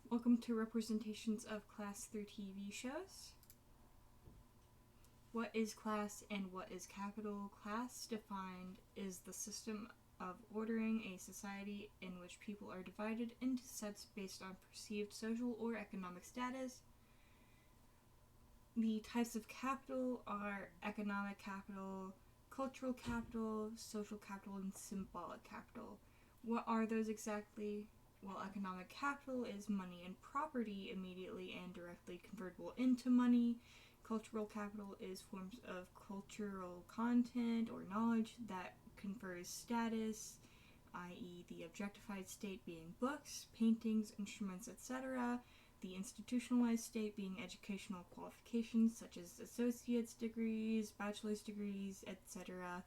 Welcome to representations of class through TV shows. What is class and what is capital? Class defined is the system of ordering a society in which people are divided into sets based on perceived social or economic status. The types of capital are economic capital, cultural capital, social capital, and symbolic capital. What are those exactly? Well, economic capital is money and property immediately and directly convertible into money. Cultural capital is forms of cultural content or knowledge that confers status, i.e., the objectified state being books, paintings, instruments, etc., the institutionalized state being educational qualifications such as associate's degrees, bachelor's degrees, etc.,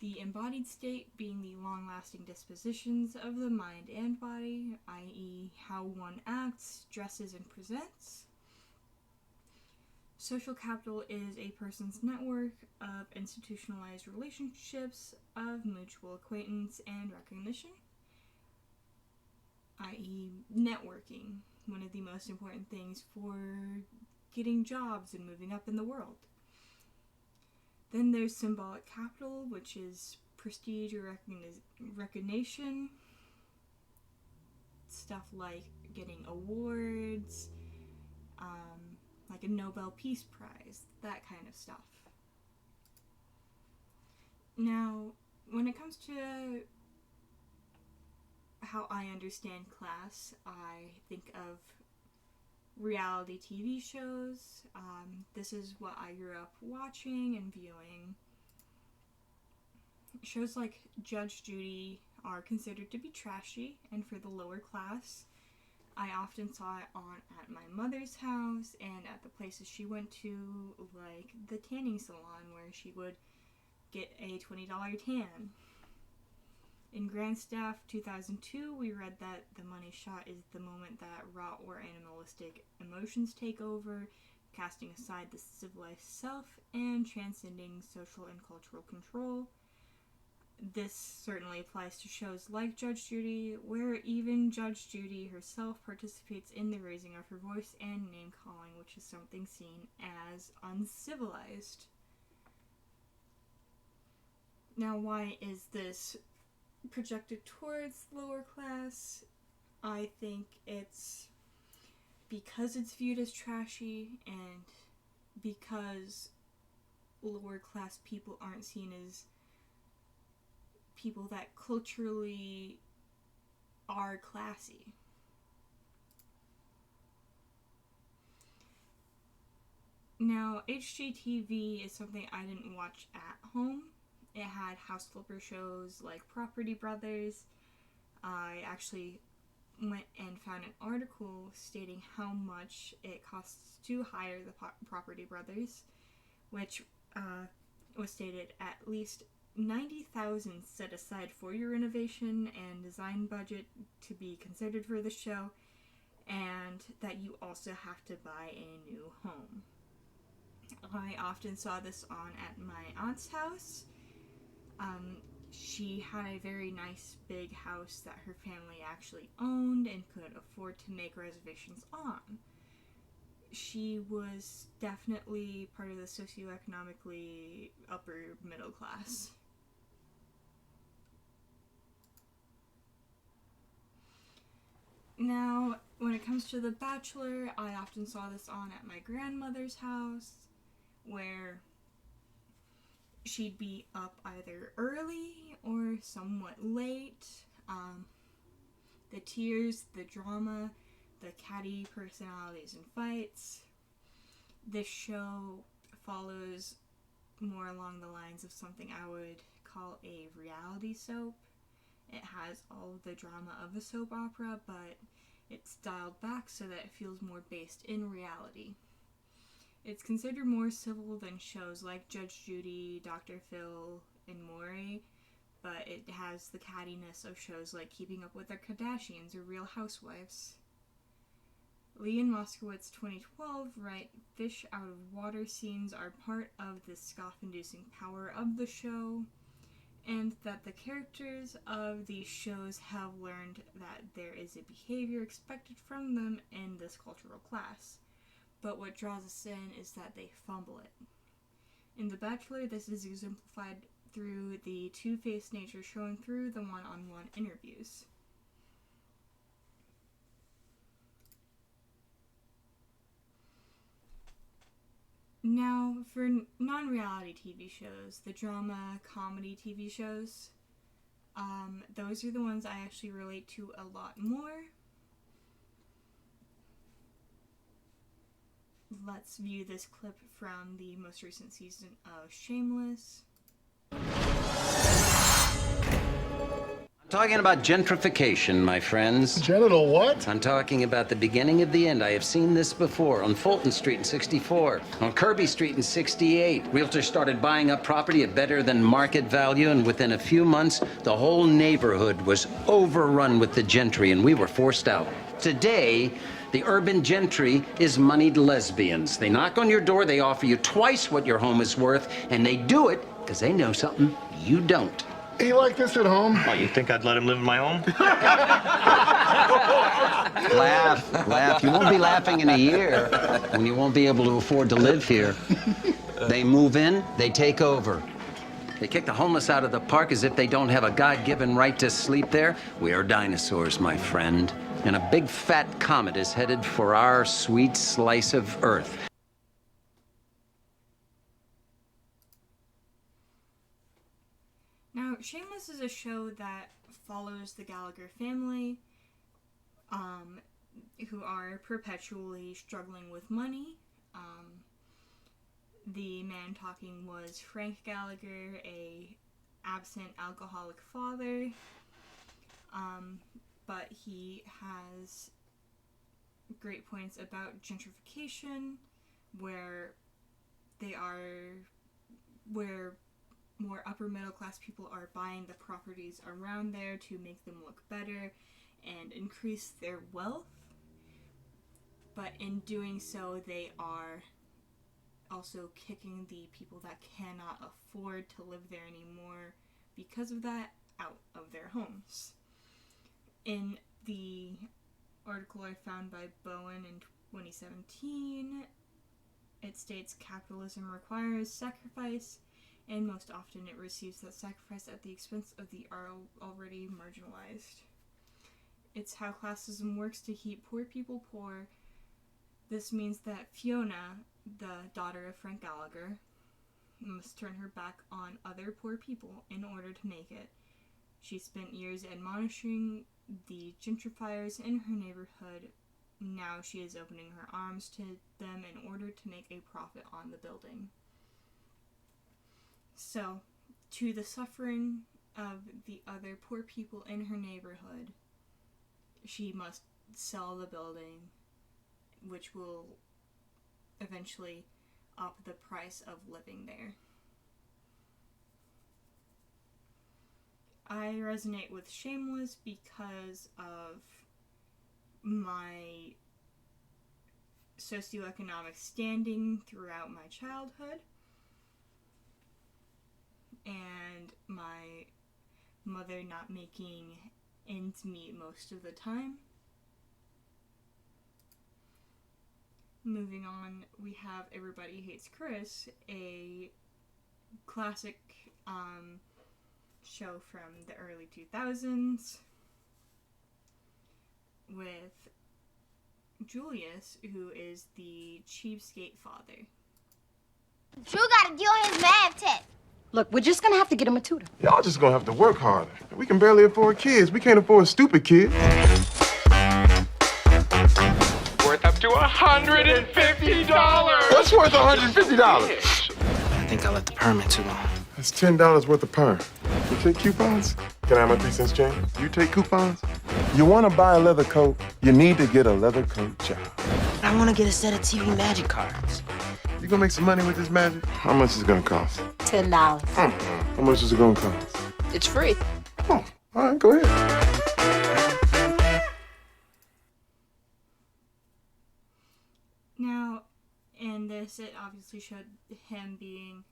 the embodied state being the long-lasting dispositions of the mind and body, i.e., how one acts, dresses, and presents. Social capital is a person's network of institutionalized relationships of mutual acquaintance and recognition, i.e., networking, one of the most important things for getting jobs and moving up in the world. Then there's symbolic capital, which is prestige or recognition. Stuff like getting awards, like a Nobel Peace Prize, that kind of stuff. Now, when it comes to how I understand class, I think of reality TV shows. This is what I grew up watching and viewing. Shows like Judge Judy are considered to be trashy and for the lower class. I often saw it on at my mother's house and at the places she went to, like the tanning salon where she would get a $20 tan. In Grandstaff 2002, we read that the money shot is the moment that raw or animalistic emotions take over, casting aside the civilized self and transcending social and cultural control. This certainly applies to shows like Judge Judy, where even Judge Judy herself participates in the raising of her voice and name-calling, which is something seen as uncivilized. Now, why is this projected towards lower class? I think it's because it's viewed as trashy and because lower class people aren't seen as people that culturally are classy. Now, HGTV is something I didn't watch at home. It had house flipper shows like Property Brothers. I actually went and found an article stating how much it costs to hire the Property Brothers, which was stated at least $90,000 set aside for your renovation and design budget to be considered for the show, and that you also have to buy a new home. I often saw this on at my aunt's house. She had a very nice big house that her family actually owned and could afford to make reservations on. She was definitely part of the socioeconomically upper middle class. Now, when it comes to The Bachelor, I often saw this on at my grandmother's house, where she'd be up either early or somewhat late. The tears, the drama, the catty personalities and fights. This show follows more along the lines of something I would call a reality soap. It has all of the drama of a soap opera, but it's dialed back so that it feels more based in reality. It's considered more civil than shows like Judge Judy, Dr. Phil, and Maury, but it has the cattiness of shows like Keeping Up with the Kardashians or Real Housewives. Lee and Moskowitz 2012 write fish out of water scenes are part of the scoff-inducing power of the show. and that the characters of these shows have learned that there is a behavior expected from them in this cultural class. But what draws us in is that they fumble it. In The Bachelor, this is exemplified through the two-faced nature shown through the one-on-one interviews. Now, for non-reality TV shows, the drama, comedy TV shows, those are the ones I actually relate to a lot more. Let's view this clip from the most recent season of Shameless. Talking about gentrification, my friends. Genital what? I'm talking about the beginning of the end. I have seen this before on Fulton Street in 64, on Kirby Street in 68. Realtors started buying up property at better than market value, and within a few months, the whole neighborhood was overrun with the gentry, and we were forced out. Today, the urban gentry is moneyed lesbians. They knock on your door, they offer you twice what your home is worth, and they do it because they know something you don't. He like this at home? Oh, you think I'd let him live in my home? Laugh. You won't be laughing in a year when you won't be able to afford to live here. They move in, they take over. They kick the homeless out of the park as if they don't have a God-given right to sleep there. We are dinosaurs, my friend. And a big fat comet is headed for our sweet slice of Earth. Now, Shameless is a show that follows the Gallagher family, who are perpetually struggling with money. The man talking was Frank Gallagher, a absent alcoholic father, but he has great points about gentrification, where more upper middle class people are buying the properties around there to make them look better and increase their wealth. But in doing so, they are also kicking the people that cannot afford to live there anymore because of that out of their homes. In the article I found by Bowen in 2017, it states capitalism requires sacrifice, and most often it receives that sacrifice at the expense of the already marginalized. It's how classism works to keep poor people poor. This means that Fiona, the daughter of Frank Gallagher, must turn her back on other poor people in order to make it. She spent years admonishing the gentrifiers in her neighborhood. Now she is opening her arms to them in order to make a profit on the building. So, to the suffering of the other poor people in her neighborhood, she must sell the building, which will eventually up the price of living there. I resonate with Shameless because of my socioeconomic standing throughout my childhood, and my mother not making ends meet most of the time. Moving on, we have Everybody Hates Chris, a classic show from the early 2000s with Julius, who is the cheapskate father. Drew got a deal on his math test. Look, we're just gonna have to get him a tutor. Y'all just gonna have to work harder. We can barely afford kids. We can't afford stupid kids. Worth up to $150. What's worth $150? I think I left the permit too long. That's $10 worth of perm. You take coupons? Can I have my 3 cents change? You take coupons? You want to buy a leather coat? You need to get a leather coat job. I want to get a set of TV Magic cards. You gonna make some money with this magic? How much is it gonna cost? $10. How much is it gonna cost? It's free. Oh, all right, go ahead. Now, in this, it obviously showed him being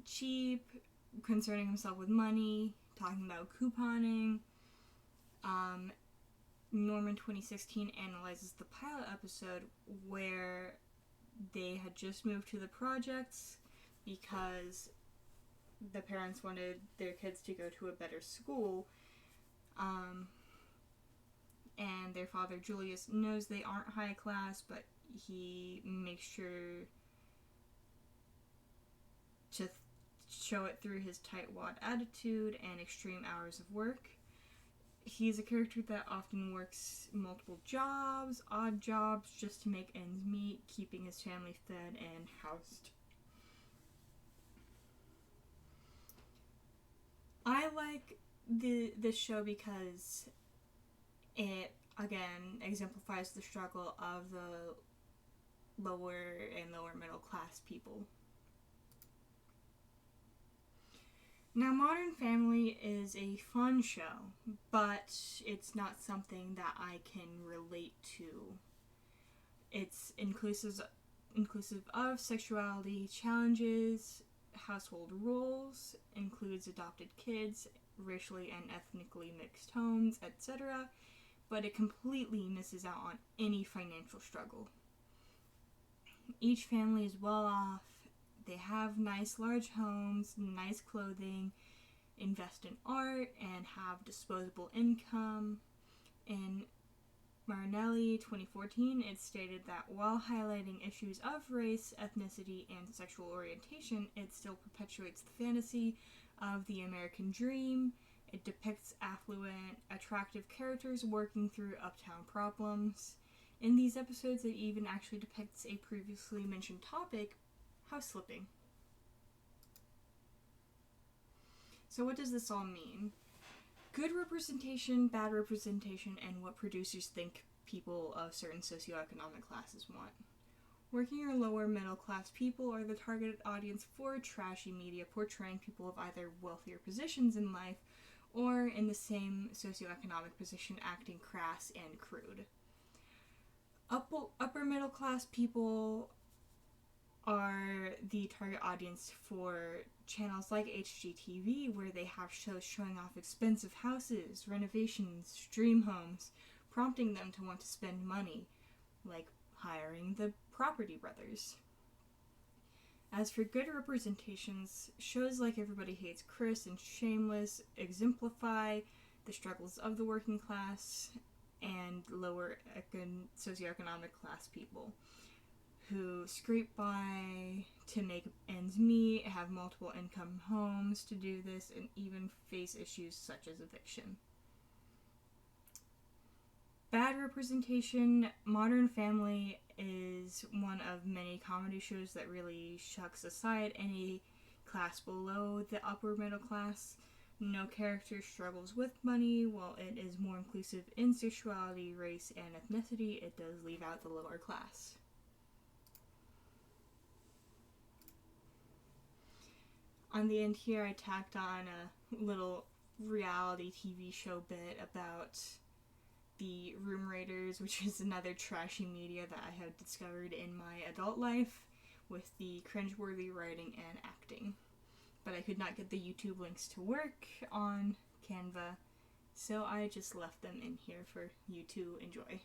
cheap, concerning himself with money, talking about couponing. Norman 2016 analyzes the pilot episode where they had just moved to the projects because the parents wanted their kids to go to a better school. And their father, Julius, knows they aren't high class, but he makes sure to show it through his tightwad attitude and extreme hours of work. He's a character that often works multiple jobs, odd jobs, just to make ends meet, keeping his family fed and housed. I like this show because it, again, exemplifies the struggle of the lower and lower middle class people. Now, Modern Family is a fun show, but it's not something that I can relate to. It's inclusive of sexuality challenges, household roles, includes adopted kids, racially and ethnically mixed homes, etc., but it completely misses out on any financial struggle. Each family is well off. They have nice large homes, nice clothing, invest in art, and have disposable income. In Marinelli 2014, it stated that while highlighting issues of race, ethnicity, and sexual orientation, it still perpetuates the fantasy of the American dream. It depicts affluent, attractive characters working through uptown problems. In these episodes, it even actually depicts a previously mentioned topic, house flipping. So what does this all mean? Good representation, bad representation, and what producers think people of certain socioeconomic classes want. Working or lower middle class people are the targeted audience for trashy media portraying people of either wealthier positions in life or in the same socioeconomic position acting crass and crude. Upper middle class people are the target audience for channels like HGTV, where they have shows showing off expensive houses, renovations, dream homes, prompting them to want to spend money, like hiring the Property Brothers. As for good representations, shows like Everybody Hates Chris and Shameless exemplify the struggles of the working class and lower socioeconomic class people who scrape by to make ends meet, have multiple income homes to do this, and even face issues such as eviction. Bad representation, Modern Family is one of many comedy shows that really shucks aside any class below the upper middle class. No character struggles with money. While it is more inclusive in sexuality, race, and ethnicity, it does leave out the lower class. On the end here, I tacked on a little reality TV show bit about the Room Raiders, which is another trashy media that I have discovered in my adult life with the cringeworthy writing and acting. But I could not get the YouTube links to work on Canva, so I just left them in here for you to enjoy.